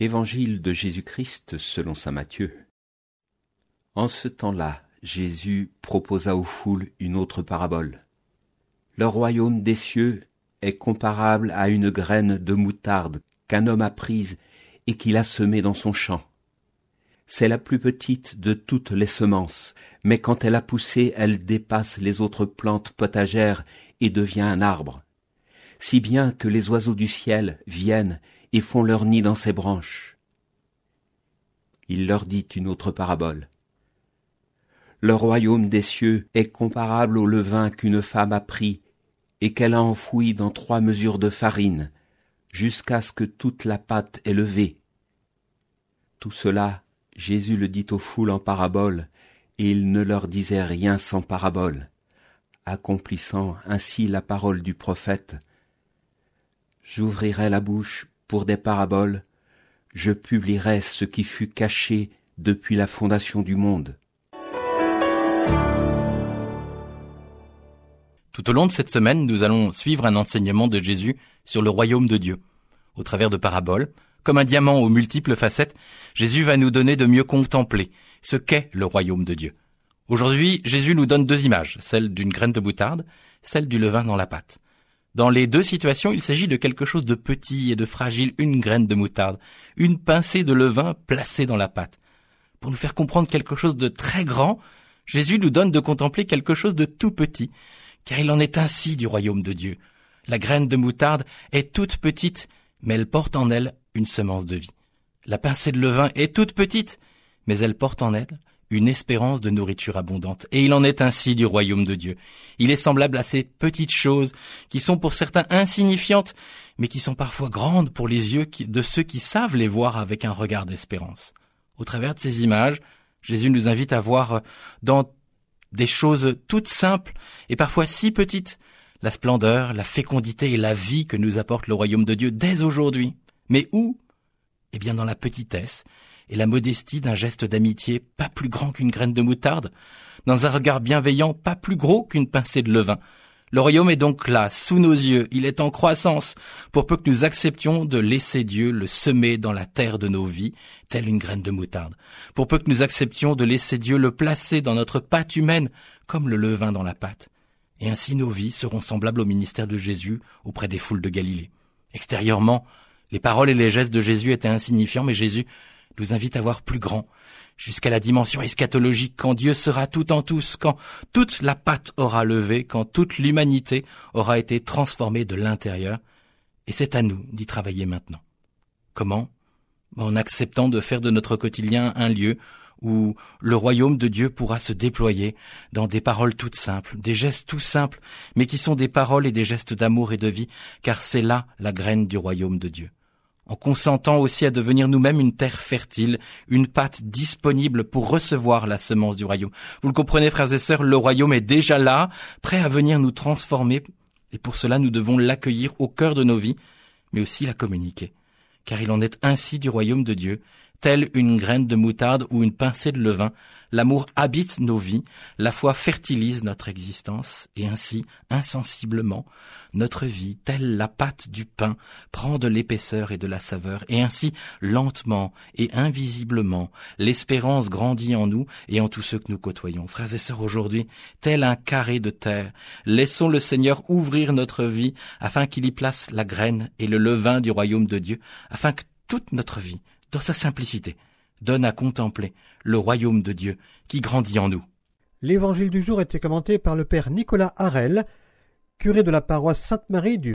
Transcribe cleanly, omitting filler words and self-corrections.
Évangile de Jésus-Christ selon saint Matthieu. En ce temps-là, Jésus proposa aux foules une autre parabole. Le royaume des cieux est comparable à une graine de moutarde qu'un homme a prise et qu'il a semée dans son champ. C'est la plus petite de toutes les semences, mais quand elle a poussé, elle dépasse les autres plantes potagères et devient un arbre, si bien que les oiseaux du ciel viennent et font leur nid dans ses branches. Il leur dit une autre parabole. Le royaume des cieux est comparable au levain qu'une femme a pris et qu'elle a enfoui dans 3 mesures de farine, jusqu'à ce que toute la pâte est levée. Tout cela, Jésus le dit aux foules en parabole, et il ne leur disait rien sans parabole, accomplissant ainsi la parole du prophète. J'ouvrirai la bouche pour des paraboles, je publierai ce qui fut caché depuis la fondation du monde. Tout au long de cette semaine, nous allons suivre un enseignement de Jésus sur le royaume de Dieu. Au travers de paraboles, comme un diamant aux multiples facettes, Jésus va nous donner de mieux contempler ce qu'est le royaume de Dieu. Aujourd'hui, Jésus nous donne 2 images, celle d'une graine de moutarde, celle du levain dans la pâte. Dans les 2 situations, il s'agit de quelque chose de petit et de fragile, une graine de moutarde, une pincée de levain placée dans la pâte. Pour nous faire comprendre quelque chose de très grand, Jésus nous donne de contempler quelque chose de tout petit, car il en est ainsi du royaume de Dieu. La graine de moutarde est toute petite, mais elle porte en elle une semence de vie. La pincée de levain est toute petite, mais elle porte en elle une espérance de nourriture abondante. Et il en est ainsi du royaume de Dieu. Il est semblable à ces petites choses qui sont pour certains insignifiantes, mais qui sont parfois grandes pour les yeux de ceux qui savent les voir avec un regard d'espérance. Au travers de ces images, Jésus nous invite à voir dans des choses toutes simples et parfois si petites, la splendeur, la fécondité et la vie que nous apporte le royaume de Dieu dès aujourd'hui. Mais où ? Eh bien dans la petitesse et la modestie d'un geste d'amitié pas plus grand qu'une graine de moutarde, dans un regard bienveillant pas plus gros qu'une pincée de levain. Le royaume est donc là, sous nos yeux, il est en croissance, pour peu que nous acceptions de laisser Dieu le semer dans la terre de nos vies, telle une graine de moutarde. Pour peu que nous acceptions de laisser Dieu le placer dans notre pâte humaine, comme le levain dans la pâte. Et ainsi nos vies seront semblables au ministère de Jésus auprès des foules de Galilée. Extérieurement, les paroles et les gestes de Jésus étaient insignifiants, mais Jésus nous invite à voir plus grand, jusqu'à la dimension eschatologique, quand Dieu sera tout en tous, quand toute la pâte aura levé, quand toute l'humanité aura été transformée de l'intérieur. Et c'est à nous d'y travailler maintenant. Comment ? En acceptant de faire de notre quotidien un lieu où le royaume de Dieu pourra se déployer dans des paroles toutes simples, des gestes tout simples, mais qui sont des paroles et des gestes d'amour et de vie, car c'est là la graine du royaume de Dieu. En consentant aussi à devenir nous-mêmes une terre fertile, une pâte disponible pour recevoir la semence du royaume. Vous le comprenez, frères et sœurs, le royaume est déjà là, prêt à venir nous transformer, et pour cela nous devons l'accueillir au cœur de nos vies, mais aussi la communiquer. Car il en est ainsi du royaume de Dieu, telle une graine de moutarde ou une pincée de levain, l'amour habite nos vies, la foi fertilise notre existence, et ainsi, insensiblement, notre vie, telle la pâte du pain, prend de l'épaisseur et de la saveur, et ainsi, lentement et invisiblement, l'espérance grandit en nous et en tous ceux que nous côtoyons. Frères et sœurs, aujourd'hui, tel un carré de terre, laissons le Seigneur ouvrir notre vie, afin qu'il y place la graine et le levain du royaume de Dieu, afin que toute notre vie, dans sa simplicité, donne à contempler le royaume de Dieu qui grandit en nous. L'évangile du jour était commenté par le père Nicolas Harel, curé de la paroisse Sainte-Marie du